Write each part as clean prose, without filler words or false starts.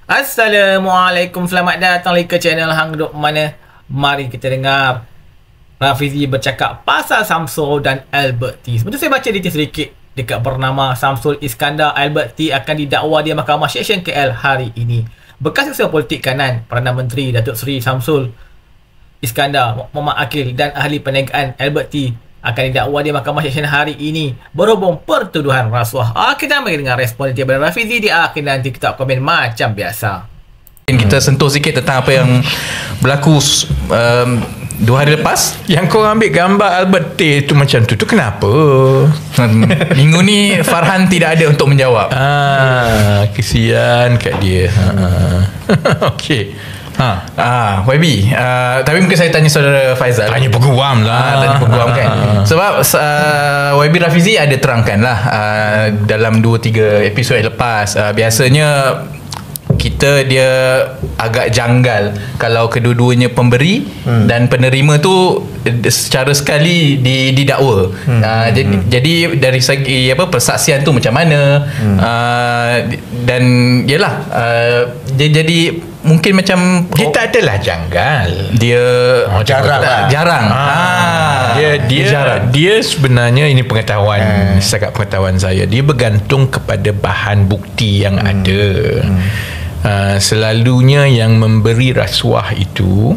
Assalamualaikum, selamat datang lagi ke channel Hang Duk Mana. Mari kita dengar Rafizi bercakap pasal Samsul dan Albert T. Sebenarnya saya baca detail sedikit dekat bernama Samsul Iskandar Albert T akan didakwa di Mahkamah Seksyen KL hari ini. Bekas Ketua Politik Kanan Perdana Menteri Datuk Seri Samsul Iskandar Muhammad Akil dan ahli perniagaan Albert T akan didakwa di Mahkamah Seksyen hari ini berhubung pertuduhan rasuah. Kita mari dengar respon daripada Rafizi. Di akhir nanti kita komen macam biasa. Kita sentuh sikit tentang apa yang berlaku 2 hari lepas. Yang kau ambil gambar Albert T tu macam tu kenapa? Minggu ni Farhan tidak ada untuk menjawab. Kesian kat dia. Okey. YB, tapi mungkin saya tanya saudara Faizal. Tanya peguam lah. Tanya peguam kan. Sebab YB Rafizi ada terangkan lah dalam 2-3 episod lepas. Biasanya dia agak janggal kalau kedua-duanya pemberi dan penerima tu secara sekali didakwa. Jadi dari segi persaksian tu macam mana, dan yalah, dia jadi mungkin macam dia tak adalah janggal. Dia jarang. Dia sebenarnya, ini pengetahuan, setakat pengetahuan saya, dia bergantung kepada bahan bukti yang ada. Selalunya yang memberi rasuah itu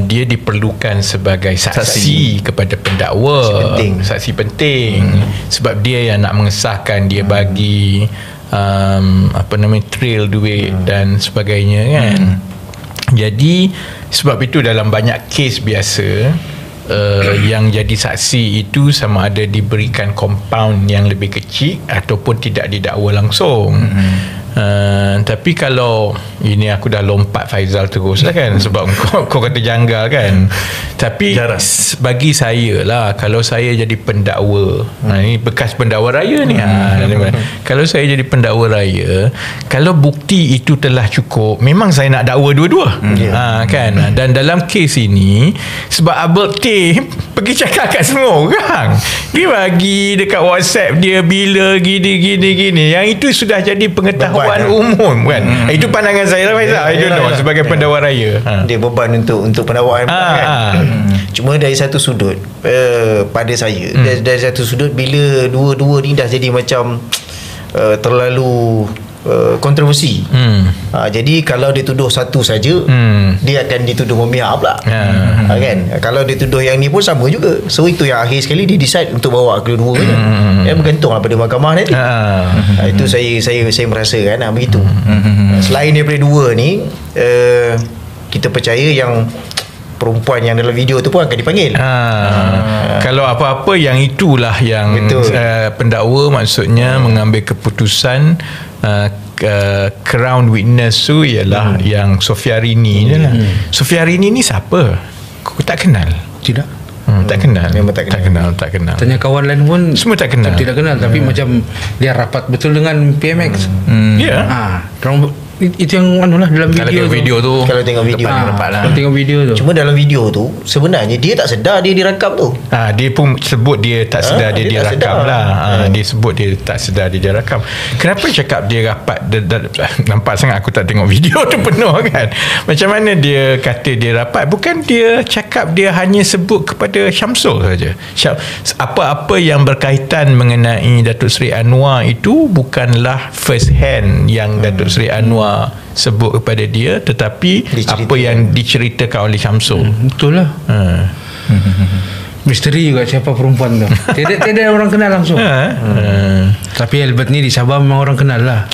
dia diperlukan sebagai saksi kepada pendakwa, saksi penting. Sebab dia yang nak mengesahkan, dia bagi trail duit dan sebagainya kan. Jadi sebab itu dalam banyak kes biasa yang jadi saksi itu sama ada diberikan compound yang lebih kecil ataupun tidak didakwa langsung. Tapi kalau ini aku dah lompat Faizal terus lah kan, sebab kau kata janggal kan. Tapi bagi saya lah, kalau saya jadi pendakwa, ini bekas pendakwa raya ni, kalau saya jadi pendakwa raya, kalau bukti itu telah cukup, memang saya nak dakwa dua-dua. Kan. Dan dalam kes ini, sebab Albert T pergi cakap kat semua orang, dia bagi dekat WhatsApp dia bila gini, yang itu sudah jadi pengetahuan umum kan. Itu pandangan saya lah Faizal. I don't know, sebagai pendakwa raya. Dia beban untuk pendakwaan kan. Cuma dari satu sudut, pada saya, dari satu sudut, bila dua-dua ni dah jadi macam terlalu kontroversi. Jadi kalau dia tuduh satu saja, dia akan dituduh memihak pula. Kan? Kalau dia tuduh yang ni pun sama juga. So itu yang akhir sekali dia decide untuk bawa kedua-duanya. Bergantung pada mahkamah nanti. Itu saya merasakan begitu. Selain daripada dua ni, kita percaya yang perempuan yang dalam video tu pun akan dipanggil. Kalau apa-apa yang itulah yang pendakwa maksudnya mengambil keputusan. Crown witness tu ialah yang Sofiarini je lah. Sofiarini ni siapa? Kau tak kenal? Tidak. Tak kenal. Tak kenal. Tanya kawan lain pun semua tak kenal. Tidak kenal. Tapi macam dia rapat betul dengan PMX. Itu yang dalam video tu. Kalau tengok video tengok video tu. Cuma dalam video tu sebenarnya dia tak sedar dia direkam tu. Dia pun sebut dia tak sedar dia direkam lah. Dia sebut dia tak sedar dia direkam. Kenapa cakap dia rapat? Nampak sangat aku tak tengok video tu penuh kan. Macam mana dia kata dia rapat? Bukan dia cakap, dia hanya sebut kepada Syamsul saja. Apa-apa yang berkaitan mengenai Datuk Seri Anwar itu bukanlah first hand yang Datuk Seri Anwar sebut kepada dia, tetapi apa yang diceritakan oleh Syamsul. Betul lah. Misteri juga siapa perempuan tu. Tidak orang kenal langsung. Tapi Albert ni di Sabah memang orang kenal lah.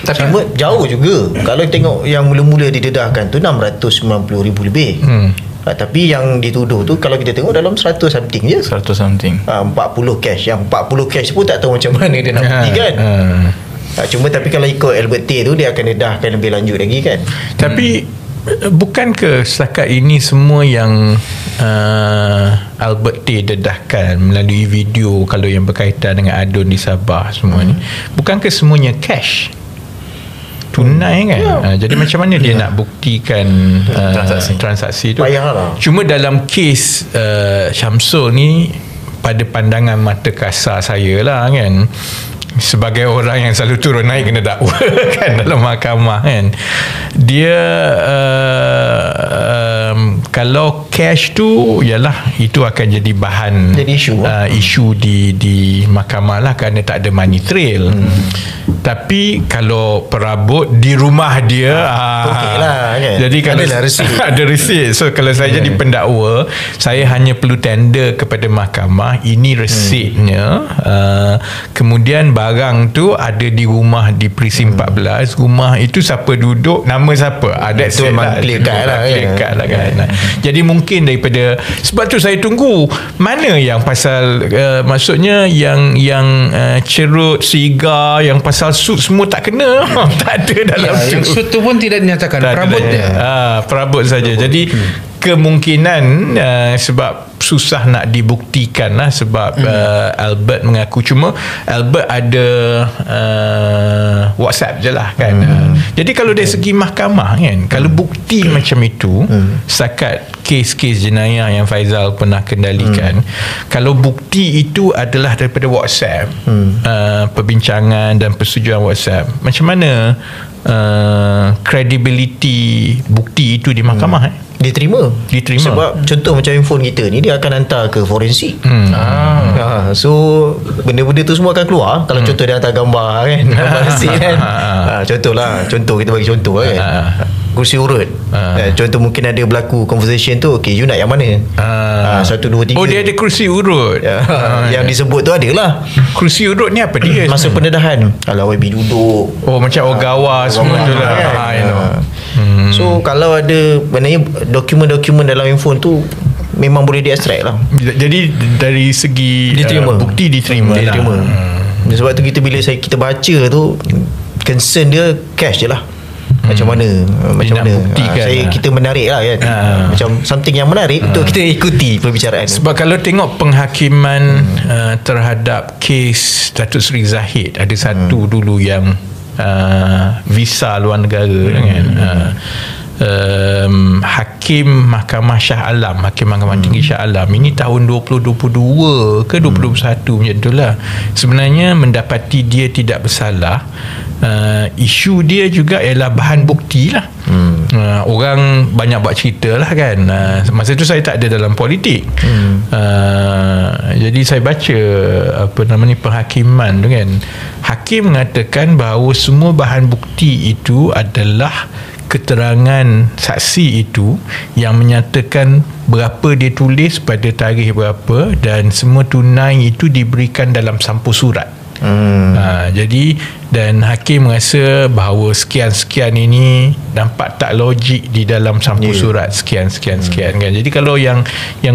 Tapi jauh juga. Kalau tengok yang mula-mula didedahkan tu 690,000 lebih. Tapi yang dituduh tu kalau kita tengok dalam 100 something je. 100 something. 40 cash. Yang 40 cash pun tak tahu macam mana dia nak buktikan. Tapi kalau ikut Albert T tu, dia akan dedahkan lebih lanjut lagi kan. Tapi bukankah setakat ini semua yang Albert T dedahkan melalui video, kalau yang berkaitan dengan adun di Sabah semua ni, bukankah semuanya cash? Tunai kan. Jadi macam mana dia nak buktikan transaksi tu? Payahlah. Cuma dalam kes Syamsul ni, pada pandangan mata kasar saya lah kan, sebagai orang yang selalu turun naik kena dakwa kan dalam mahkamah kan, dia kalau cash tu ialah itu akan jadi bahan, jadi isu di mahkamah lah kerana tak ada money trail. Tapi kalau perabot di rumah dia okey lah kan, jadi kalau ada resit, so kalau saya jadi pendakwa, saya hanya perlu tender kepada mahkamah ini resitnya, kemudian barang tu ada di rumah di precinct 14, rumah itu siapa duduk, nama siapa, ada itu memang clear cut lah kan. Jadi mungkin daripada sebab tu saya tunggu mana yang pasal maksudnya yang cerut sigar, yang pasal suit semua tak kena. Tak ada dalam tu. Yang suit tu pun tidak dinyatakan, perabot dia. Perabot saja. Jadi kemungkinan sebab susah nak dibuktikan lah, sebab Albert mengaku, cuma Albert ada WhatsApp je lah kan. Jadi kalau dari segi mahkamah kan, kalau bukti macam itu, setakat kes-kes jenayah yang Faizal pernah kendalikan, kalau bukti itu adalah daripada WhatsApp, perbincangan dan persetujuan WhatsApp, macam mana credibility bukti itu di mahkamah diterima. Sebab contoh macam handphone kita ni, dia akan hantar ke forensik. So benda-benda tu semua akan keluar. Kalau contoh dia hantar gambar kan, gambar hasil kan. Contoh kita bagi contoh kan, kursi urut. Contoh mungkin ada berlaku conversation tu, okay, you nak yang mana? 1, 2, 3. Oh, dia ada kursi urut. Yang disebut tu adalah kursi urut ni apa dia? Masa pendedahan, kalau YB duduk, macam Ogawa semua tu lah kan. So kalau ada maknanya dokumen-dokumen dalam handphone tu memang boleh diekstrak lah. Jadi dari segi bukti diterima. Sebab tu kita baca tu, concern dia cash je lah. Macam mana kita menarik lah kan, macam something yang menarik untuk kita ikuti perbicaraan. Sebab kalau tengok penghakiman terhadap kes Datuk Seri Zahid, ada satu dulu yang visa luar negara kan, Hakim Mahkamah Shah Alam, Hakim Mahkamah Tinggi Shah Alam, ini tahun 2022 ke 2021 macam itulah, sebenarnya mendapati dia tidak bersalah. Isu dia juga ialah bahan bukti lah. Orang banyak buat cerita lah kan. Masa tu saya tak ada dalam politik. Jadi saya baca penghakiman tu kan, hakim mengatakan bahawa semua bahan bukti itu adalah keterangan saksi itu yang menyatakan berapa dia tulis pada tarikh berapa, dan semua tunai itu diberikan dalam sampul surat. Jadi dan hakim merasa bahawa sekian-sekian ini nampak tak logik di dalam sampul surat sekian kan. Jadi kalau yang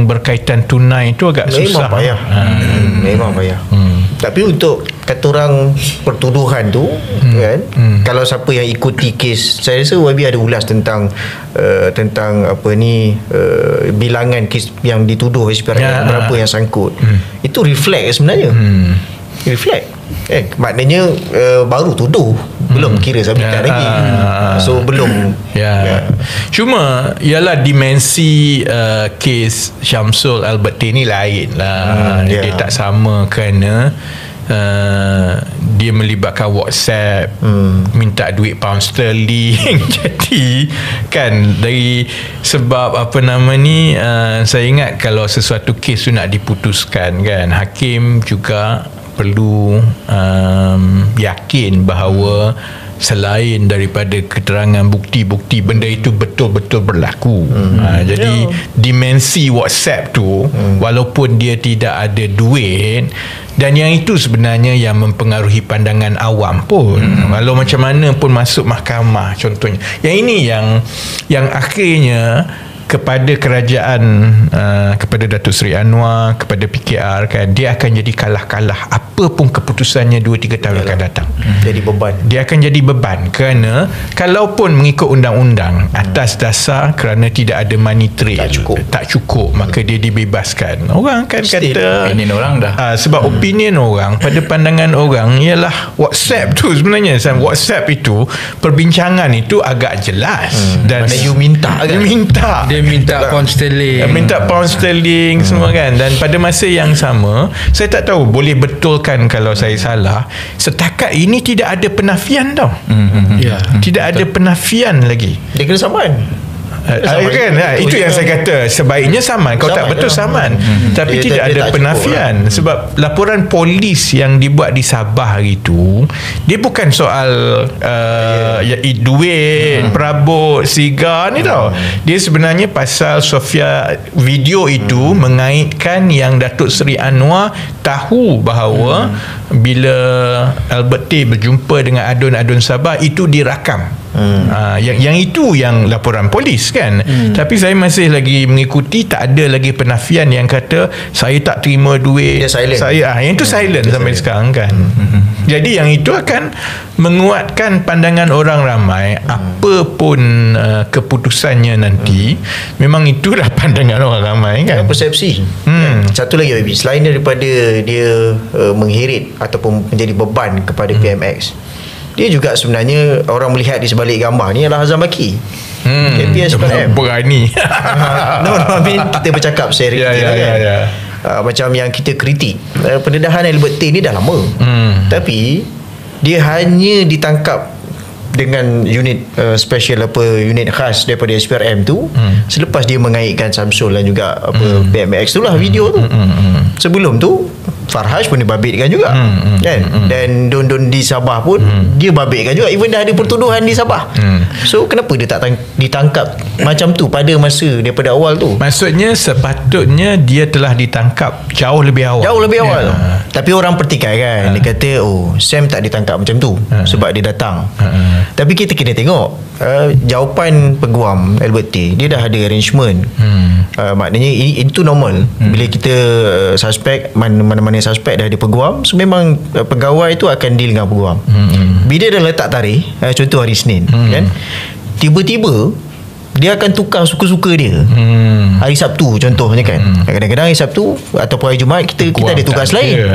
berkaitan tunai itu agak susah. Memang payah. Tapi untuk kata orang pertuduhan tu kan, kalau siapa yang ikuti kes, saya rasa YB ada ulas tentang bilangan kes yang dituduh SPRM, berapa yang sangkut. Itu reflect sebenarnya. Reflect maknanya baru tuduh, belum kira sabitan lagi. So belum. Cuma ialah dimensi kes Syamsul Albert ni lain lah. Dia tak sama kerana dia melibatkan WhatsApp, minta duit pound sterling. Jadi kan dari sebab saya ingat kalau sesuatu kes tu nak diputuskan kan, hakim juga perlu yakin bahawa selain daripada keterangan bukti-bukti benda itu betul-betul berlaku. Jadi dimensi WhatsApp tu walaupun dia tidak ada duit, dan yang itu sebenarnya yang mempengaruhi pandangan awam pun, walau macam mana pun masuk mahkamah contohnya. Yang ini yang akhirnya kepada kerajaan, kepada Datuk Seri Anwar, kepada PKR kan, dia akan jadi kalah-kalah apa pun keputusannya 2-3 tahun akan datang. Jadi beban. Dia akan jadi beban kerana kalaupun mengikut undang-undang atas dasar kerana tidak ada money trail tak cukup maka dia dibebaskan. Orang kan kata opinion orang dah. Sebab opinion orang pada pandangan orang ialah WhatsApp tu sebenarnya. WhatsApp itu perbincangan itu agak jelas dan mana you minta kan? Dia minta. Dia minta pound sterling. Minta pound sterling semua kan. Dan pada masa yang sama, saya tak tahu, boleh betulkan kalau saya salah, setakat ini tidak ada penafian tau. Ya. Tidak ada penafian lagi. Dia kena saman. Kan? Itu yang saya kata, sebaiknya saman. Kalau tak betul saman. Tapi Dia tidak ada tak penafian. Sebab laporan polis yang dibuat di Sabah hari itu, dia bukan soal duit, perabot, sigar ni tau. Dia sebenarnya pasal Sofia video itu mengaitkan yang Datuk Seri Anwar tahu bahawa bila Albert T berjumpa dengan adun-adun Sabah itu dirakam. Yang itu yang laporan polis kan. Tapi saya masih lagi mengikuti, tak ada lagi penafian yang kata saya tak terima duit. Dia silent. Yang itu silent sampai sekarang kan. Jadi yang itu akan menguatkan pandangan orang ramai, apa pun keputusannya nanti, memang itulah pandangan orang ramai kan. Persepsi. Satu lagi baby, selain daripada dia mengheret ataupun menjadi beban kepada PMX, dia juga sebenarnya orang melihat di sebalik gambar ni adalah Hazam Baki. KPS SPM. Berani. No, I mean, kita bercakap serius kan. Macam yang kita kritik, pendedahan Albert T ni dah lama. Tapi dia hanya ditangkap dengan unit special, unit khas daripada SPRM tu selepas dia mengaitkan Samsul dan juga PMX tu lah video tu. Sebelum tu Farhaj pun dibabitkan juga kan. Dan Don di Sabah pun dia babitkan juga, even dah ada pertuduhan di Sabah. So kenapa dia tak ditangkap macam tu pada masa daripada awal tu? Maksudnya sepatutnya dia telah ditangkap jauh lebih awal. Tapi orang pertikai kan. Dia kata Sam tak ditangkap macam tu sebab dia datang. Tapi kita kena tengok jawapan peguam Albert T, dia dah ada arrangement. Maknanya itu normal. Bila kita suspek, mana-mana suspek dah ada peguam, so memang pegawai tu akan deal dengan peguam. Bila dah letak tarikh, contoh hari Isnin kan, tiba-tiba dia akan tukar suka-suka dia. Hari Sabtu contohnya kan. Kadang-kadang hari Sabtu ataupun hari Jumaat kita ada tugas lain.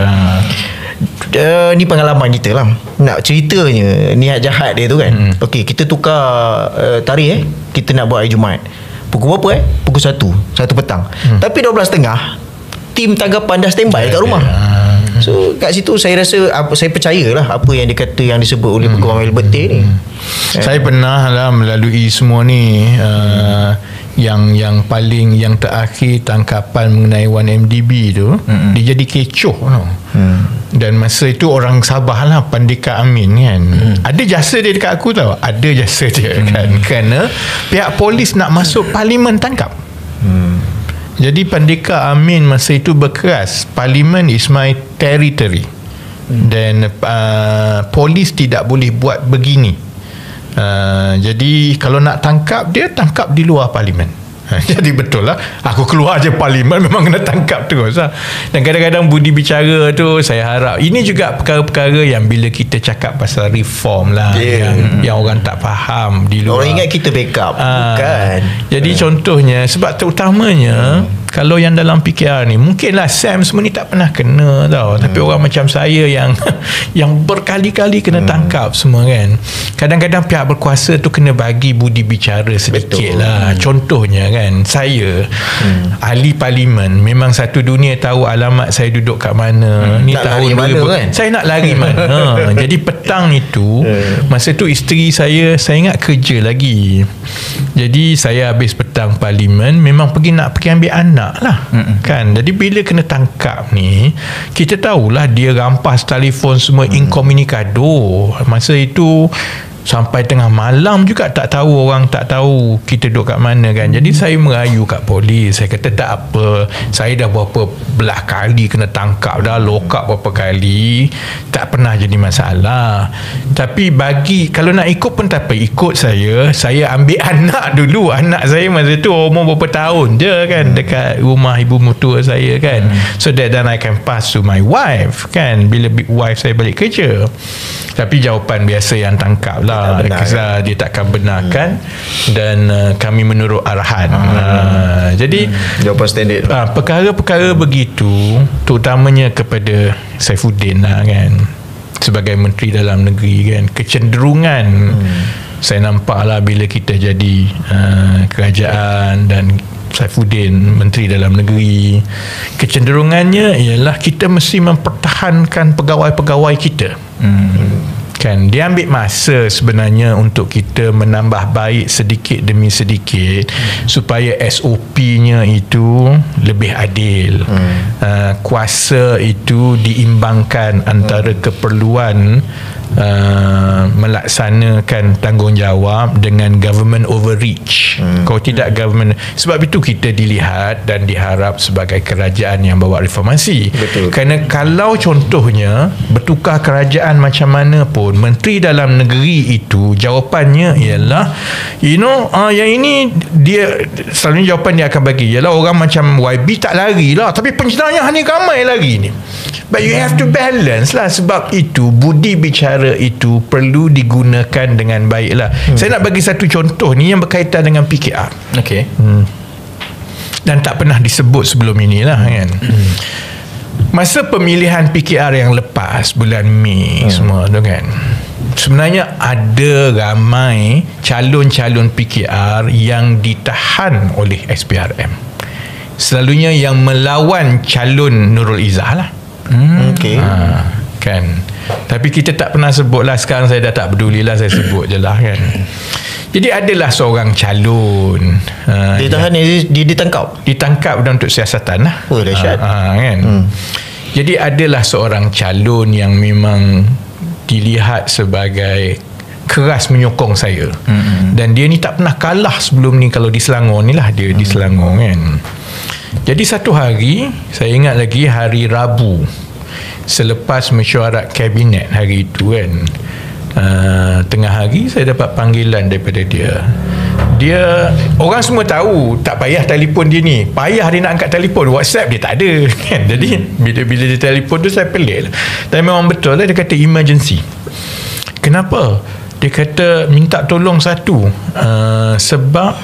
Ni pengalaman kita lah. Nak ceritanya niat jahat dia tu kan. Okey, kita tukar tarikh kita nak buat hari Jumaat. Pukul berapa Pukul 1 petang. Tapi 12.30 tim tanggapan dah standby kat rumah. So kat situ saya rasa saya percayalah apa yang dikata, yang disebut oleh peguam Albert T ni. Saya pernah lah melalui semua ni. Yang paling yang terakhir tangkapan mengenai 1MDB tu, dia jadi kecoh tau. Dan masa itu orang Sabah lah, Pandika Amin kan, ada jasa dia dekat aku tau. Ada jasa dia kan, kerana pihak polis nak masuk parlimen tangkap. Jadi Pandika Amin masa itu berkeras, parlimen is my territory, dan polis tidak boleh buat begini. Jadi kalau nak tangkap dia, tangkap di luar parlimen. Jadi betul lah, aku keluar je parlimen memang kena tangkap terus lah. Dan kadang-kadang budi bicara tu, saya harap ini juga perkara-perkara yang bila kita cakap pasal reform lah, yang orang tak faham di luar. Orang ingat kita backup, bukan. Jadi contohnya, sebab terutamanya kalau yang dalam PKR ni, mungkinlah Sam semua ni tak pernah kena tau, tapi orang macam saya yang berkali-kali kena tangkap semua kan, kadang-kadang pihak berkuasa tu kena bagi budi bicara sedikit lah. Contohnya kan, saya ahli parlimen, memang satu dunia tahu alamat saya duduk kat mana. Ni nak tahun lari 2000 mana, kan? Saya nak lari mana. Jadi petang itu, masa tu isteri saya ingat kerja lagi. Jadi saya habis petang parlimen, memang nak pergi ambil anak lah kan. Jadi bila kena tangkap ni, kita tahulah dia rampas telefon semua incommunicado. Masa itu sampai tengah malam juga tak tahu, orang tak tahu kita duduk kat mana kan. Jadi saya merayu kat polis, saya kata tak apa, saya dah berapa belah kali kena tangkap dah, lock up berapa kali, tak pernah jadi masalah. Tapi bagi, kalau nak ikut pun tak apa, ikut saya ambil anak dulu. Anak saya masa tu umur berapa tahun je kan, dekat rumah ibu mertua saya kan. So that then I can pass to my wife kan, bila big wife saya balik kerja. Tapi jawapan biasa yang tangkap lah, dia takkan benarkan, dan kami menurut arahan. Jadi jawapan standard. Perkara-perkara begitu, terutamanya kepada Saifuddin lah kan, sebagai Menteri Dalam Negeri kan, kecenderungan saya nampaklah bila kita jadi kerajaan dan Saifuddin Menteri Dalam Negeri, kecenderungannya ialah kita mesti mempertahankan pegawai-pegawai kita. Kan dia ambil masa sebenarnya untuk kita menambah baik sedikit demi sedikit supaya SOP-nya itu lebih adil. Kuasa itu diimbangkan antara keperluan melaksanakan tanggungjawab dengan government overreach. Kalau tidak government, sebab itu kita dilihat dan diharap sebagai kerajaan yang bawa reformasi. Betul. Kerana kalau contohnya bertukar kerajaan macam mana pun, Menteri Dalam Negeri itu jawapannya ialah yang ini dia selalunya jawapan dia akan bagi ialah orang macam YB tak lari lah, tapi penjenayah ni ramai lagi ni. But you have to balance lah. Sebab itu budi bicara itu perlu digunakan dengan baik lah. Saya nak bagi satu contoh ni yang berkaitan dengan PKR. Okey. Dan tak pernah disebut sebelum inilah kan. Masa pemilihan PKR yang lepas bulan Mei semua tu kan, sebenarnya ada ramai calon-calon PKR yang ditahan oleh SPRM. Selalunya yang melawan calon Nurul Izzah lah. Okey. Kan. Tapi kita tak pernah sebut lah. Sekarang saya dah tak peduli lah, saya sebut je lah kan. Jadi adalah seorang calon Dia tahan dia ditangkap dan untuk siasatan lah. Oh, dahsyat. Kan. Jadi adalah seorang calon yang memang dilihat sebagai keras menyokong saya. Dan dia ni tak pernah kalah sebelum ni. Kalau di Selangor ni lah, dia di Selangor kan. Jadi satu hari, saya ingat lagi hari Rabu selepas mesyuarat kabinet hari itu kan, tengah hari saya dapat panggilan daripada dia. Orang semua tahu tak payah telefon dia ni, payah dia nak angkat telefon, WhatsApp dia tak ada kan. Jadi bila dia telefon tu saya pelik lah. Dan memang betul lah, dia kata emergency. Kenapa? Dia kata minta tolong satu, sebab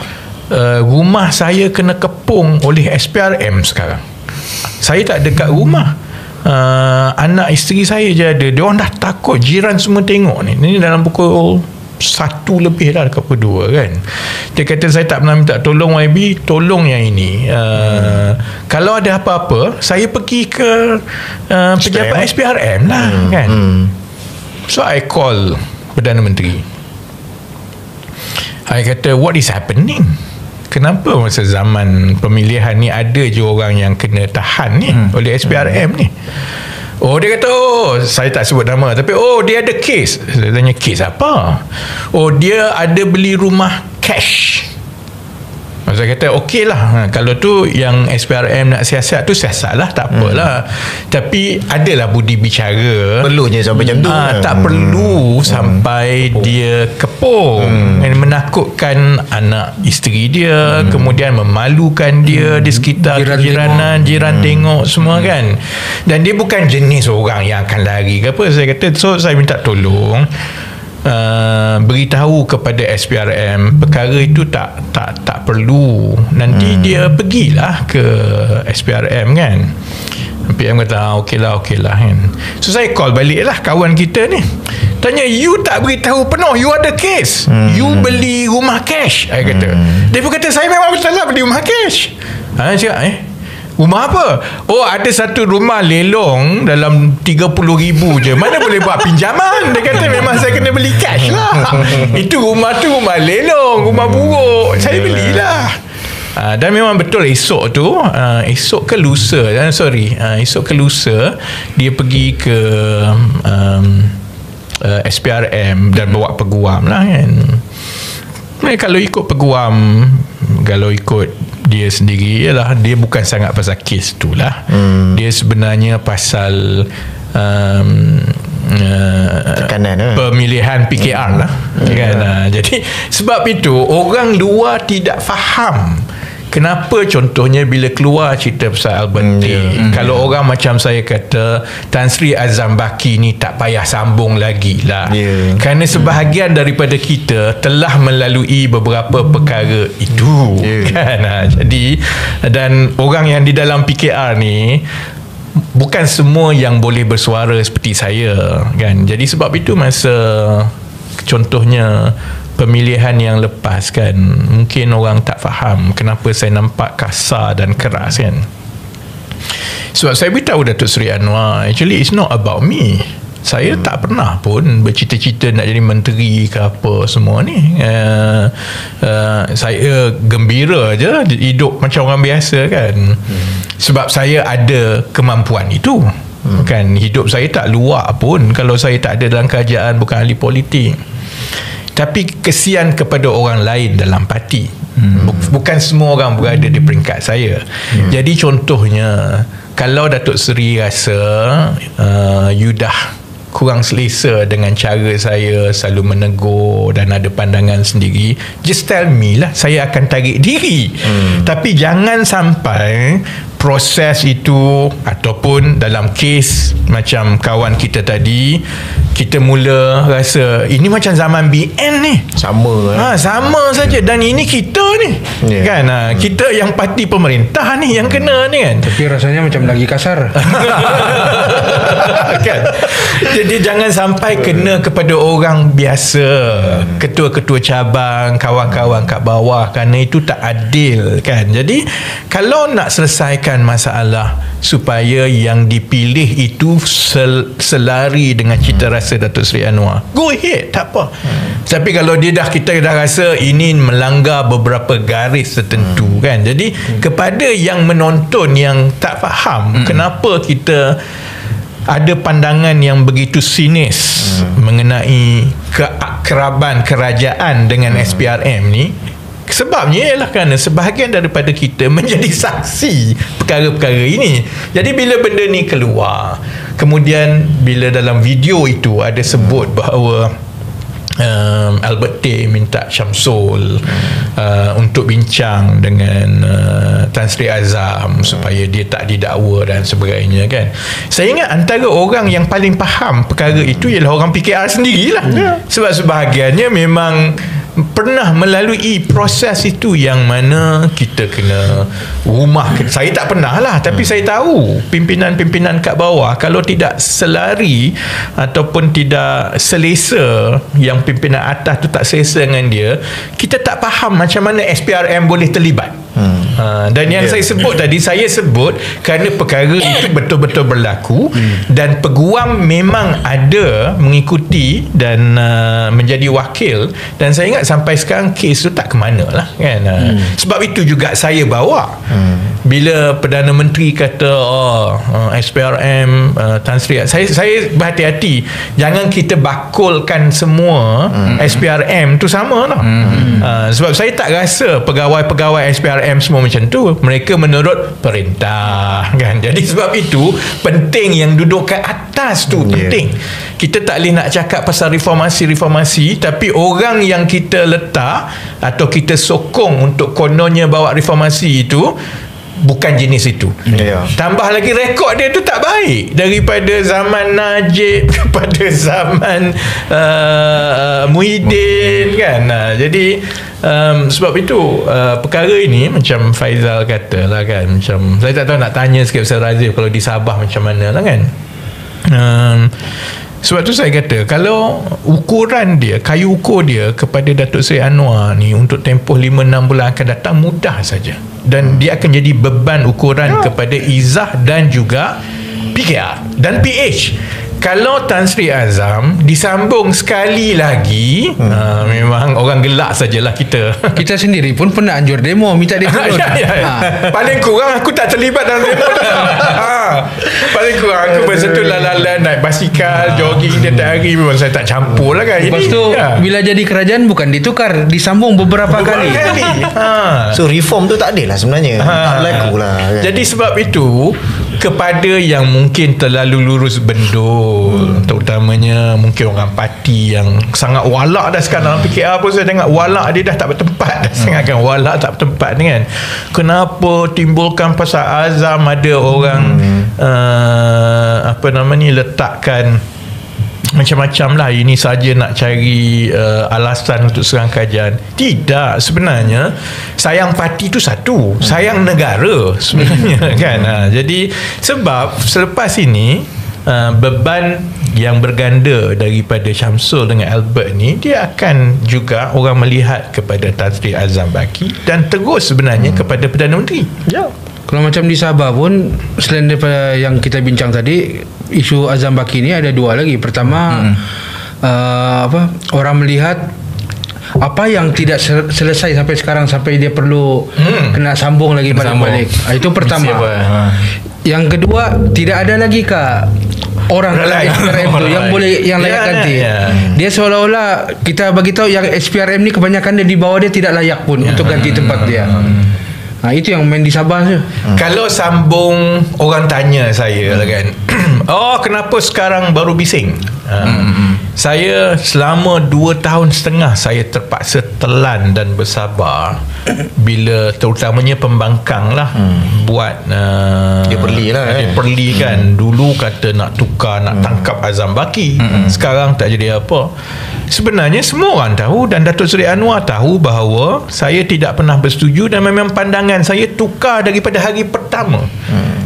rumah saya kena kepung oleh SPRM sekarang. Saya tak dekat rumah, anak isteri saya je ada. Dia orang dah takut, jiran semua tengok ni. Ini dalam pukul 1 lebih dah, dekat pukul 2 kan. Dia kata saya tak pernah minta tolong YB, tolong yang ini. Kalau ada apa-apa saya pergi ke pejabat SPRM lah kan. So I call Perdana Menteri. I kata what is happening? Kenapa masa zaman pemilihan ni ada je orang yang kena tahan ni oleh SPRM ni? Oh, dia kata, saya tak sebut nama, tapi dia ada kes. Saya tanya, kes apa? Dia ada beli rumah cash. Saya kata okey lah, kalau tu yang SPRM nak siasat tu siasat lah, tak apalah. Tapi adalah budi bicara. Perlunya sampai macam tu. Tak perlu sampai dia kepung dan menakutkan anak isteri dia, kemudian memalukan dia di sekitar jiran tengok semua kan. Dan dia bukan jenis orang yang akan lari ke apa. Saya kata, so saya minta tolong beritahu kepada SPRM perkara itu tak perlu. Nanti dia pergilah ke SPRM kan. PM kata okey lah kan. So saya call balik lah kawan kita ni, tanya, you tak beritahu penuh you ada kes, you beli rumah cash. Saya kata, dia pun kata saya memang betul lah beli rumah cash. Saya cakap rumah apa? Ada satu rumah lelong dalam 30,000 je. Mana boleh buat pinjaman? Dia kata memang saya kena beli cash lah. Itu rumah tu rumah lelong, rumah buruk. Saya belilah. Dan memang betul esok tu, esok ke lusa dia pergi ke SPRM dan bawa peguam lah kan. Kalau ikut peguam, kalau ikut dia sendiri, ialah dia bukan sangat pasal kes tu lah. Dia sebenarnya pasal tekanan pemilihan PKR lah kan. Jadi sebab itu orang luar tidak faham kenapa contohnya bila keluar cerita pasal Albert T, kalau orang macam saya kata Tan Sri Azam Baki ni tak payah sambung lagi lah, kerana sebahagian daripada kita telah melalui beberapa perkara itu kan. Jadi dan orang yang di dalam PKR ni bukan semua yang boleh bersuara seperti saya kan. Jadi sebab itu masa contohnya pemilihan yang lepas kan, mungkin orang tak faham kenapa saya nampak kasar dan keras kan. Sebab saya beritahu Datuk Seri Anwar, actually it's not about me. Saya tak pernah pun bercita-cita nak jadi menteri ke apa semua ni. Saya gembira je hidup macam orang biasa kan. Sebab saya ada kemampuan itu. Kan hidup saya tak luar pun kalau saya tak ada dalam kerajaan, bukan ahli politik. Tapi kesian kepada orang lain dalam parti. Bukan semua orang berada di peringkat saya. Jadi contohnya, kalau Datuk Seri rasa you dah kurang selesa dengan cara saya selalu menegur dan ada pandangan sendiri, just tell me lah, saya akan tarik diri. Tapi jangan sampai proses itu, ataupun dalam kes macam kawan kita tadi, kita mula rasa ini macam zaman BN ni, sama saja, dan ini kita ni kan, kita yang parti pemerintah ni yang kena ni kan. Tapi rasanya macam lagi kasar. Kan? Jadi jangan sampai kena kepada orang biasa, ketua-ketua cabang, kawan-kawan kat bawah, kerana itu tak adil kan. Jadi kalau nak selesaikan masalah supaya yang dipilih itu selari dengan cita rasa Datuk Seri Anwar, go ahead, tak apa. Tapi kalau kita dah rasa ini melanggar beberapa garis tertentu kan, jadi kepada yang menonton yang tak faham kenapa kita ada pandangan yang begitu sinis mengenai keakraban kerajaan dengan SPRM ni, sebabnya ialah kerana sebahagian daripada kita menjadi saksi perkara-perkara ini. Jadi bila benda ni keluar, kemudian bila dalam video itu ada sebut bahawa Albert Tay minta Syamsul untuk bincang dengan Tan Sri Azam supaya dia tak didakwa dan sebagainya kan. Saya ingat antara orang yang paling faham perkara itu ialah orang PKR sendirilah. Sebab sebahagiannya memang pernah melalui proses itu, yang mana kita kena rumah. Saya tak pernah lah, tapi saya tahu pimpinan-pimpinan kat bawah kalau tidak selari ataupun tidak selesa, yang pimpinan atas tu tak selesa dengan dia, kita tak faham macam mana SPRM boleh terlibat. Dan yang saya sebut tadi, saya sebut kerana perkara itu betul-betul berlaku dan peguam memang ada mengikuti dan menjadi wakil, dan saya ingat sampai sekarang kes tu tak ke mana lah kan. Sebab itu juga saya bawa bila Perdana Menteri kata SPRM Tan Sri, saya berhati-hati jangan kita bakulkan semua SPRM tu sama lah. Sebab saya tak rasa pegawai-pegawai SPRM semua macam tu. Mereka menurut perintah kan. Jadi sebab itu penting yang duduk kat atas tu penting. Kita tak boleh nak cakap pasal reformasi, tapi orang yang kita letak atau kita sokong untuk kononnya bawa reformasi itu bukan jenis itu. Tambah lagi rekod dia tu tak baik daripada zaman Najib kepada zaman Muhyiddin kan. Jadi sebab itu perkara ini macam Faizal kata lah kan, macam saya tak tahu nak tanya sikit pasal Razif kalau di Sabah macam mana lah kan. Sebab tu saya kata, kalau ukuran dia, kayu ukur dia kepada Datuk Seri Anwar ni untuk tempoh 5-6 bulan akan datang mudah saja, dan dia akan jadi beban ukuran kepada Izzah dan juga PKR dan PH. Kalau Tan Sri Azam disambung sekali lagi, memang orang gelak sajalah kita. Kita sendiri pun pernah anjur demo, minta dia turun. Paling kurang aku tak terlibat dalam demo tu. Paling kurang aku bersentuh lalan naik basikal, jogging tiap hari, memang saya tak campur lah kan. Lepas tu bila jadi kerajaan bukan ditukar, disambung beberapa kali. So reform tu tak ada lah sebenarnya. Tak berlaku lah kan? Jadi sebab itu, kepada yang mungkin terlalu lurus bendul, terutamanya mungkin orang parti yang sangat walak dah sekarang dalam PKR pun, saya tengok walak dia dah tak bertempat dah sangat kan. Walak tak bertempat ni kan. Kenapa timbulkan pasal Azam ada orang letakkan macam-macam lah, ini saja nak cari alasan untuk serang kerajaan. Tidak, sebenarnya sayang parti tu satu, sayang negara sebenarnya kan. Jadi sebab selepas ini beban yang berganda daripada Syamsul dengan Albert ni, dia akan juga orang melihat kepada Tan Sri Azam Baki dan terus sebenarnya kepada Perdana Menteri. Ya. Kalau macam di Sabah pun, selain daripada yang kita bincang tadi, isu Azam Baki ni ada dua lagi. Pertama, orang melihat apa yang tidak selesai sampai sekarang, sampai dia perlu kena sambung lagi balik-balik. Itu pertama. Yang kedua, tidak ada lagi orang dalam SPRM tu yang boleh yang layak ganti. Dia seolah-olah kita bagi tahu yang SPRM ni kebanyakan dia di bawah dia tidak layak pun untuk ganti tempat dia. Itu yang main di Sabah tu. Kalau sambung, orang tanya saya lah kan, kenapa sekarang baru bising? Saya selama 2 tahun setengah saya terpaksa telan dan bersabar bila terutamanya pembangkang lah buat Dia perli lah dia perli kan. Dulu kata nak tukar, nak tangkap Azam Baki, sekarang tak jadi apa. Sebenarnya semua orang tahu dan Datuk Seri Anwar tahu bahawa saya tidak pernah bersetuju dan memang pandangan saya tukar daripada hari pertama.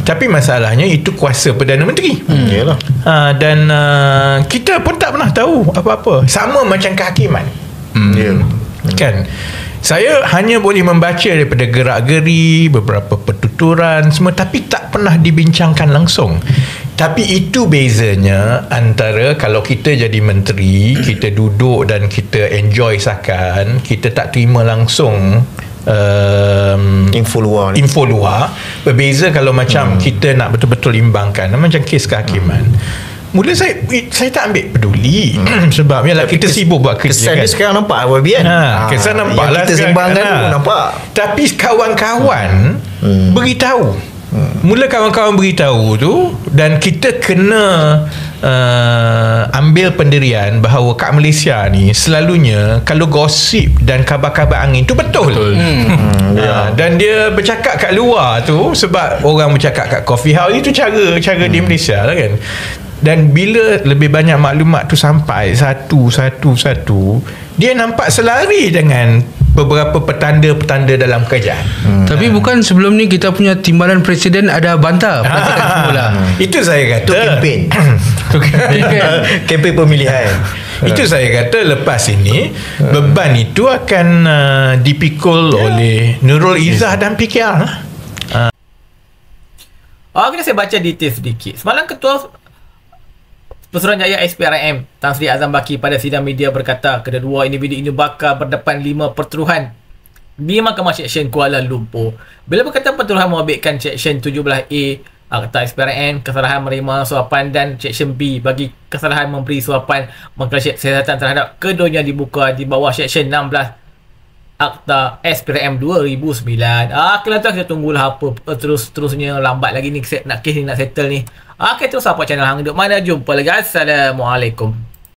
Tapi masalahnya itu kuasa Perdana Menteri. Yalah. Dan kita pun tak pernah tahu apa-apa. Sama macam kehakiman. Kan? Saya hanya boleh membaca daripada gerak-geri, beberapa pertuturan semua, tapi tak pernah dibincangkan langsung. Tapi itu bezanya antara kalau kita jadi menteri, kita duduk dan kita enjoy sakan, kita tak terima langsung info luar. Berbeza kalau macam kita nak betul-betul imbangkan, macam kes kehakiman. Mula saya tak ambil peduli sebab yalah kita sibuk buat kerja kesan kan. Dia sekarang nampak apa Bian? Kesan nampak lah kita sembangkan nampak. Tapi kawan-kawan beritahu. Mula kawan-kawan beritahu tu, dan kita kena ambil pendirian bahawa kat Malaysia ni selalunya kalau gosip dan kabar-kabar angin tu betul. Dan dia bercakap kat luar tu sebab orang bercakap kat coffee house, itu cara di Malaysia lah kan. Dan bila lebih banyak maklumat tu sampai satu, dia nampak selari dengan beberapa petanda-petanda dalam kerajaan. Tapi bukan sebelum ni kita punya timbalan presiden ada bantah perhatikan semula. Itu saya kata Itu kempen pemilihan. Itu saya kata lepas ini beban itu akan dipikul oleh Nurul Izzah dan PKR lah. Kita saya baca detail sedikit. Semalam Ketua Pesuruhanjaya SPRM Tan Sri Azam Baki pada sidang media berkata kedua individu ini bakal berdepan 5 pertuduhan di Mahkamah Seksyen Kuala Lumpur. Bila berkata pertuduhan mengabaikan Seksyen 17A Akta SPRM, kesalahan menerima suapan, dan Seksyen B bagi kesalahan memberi suapan mengkelasyat kesihatan terhadap keduanya dibuka di bawah Seksyen 16 Akta SPRM 2009. Kalau tu kita tunggulah apa terusnya. Lambat lagi ni kes ni nak settle ni. Terus apa channel Hang Duk Mana. Jumpa lagi. Assalamualaikum.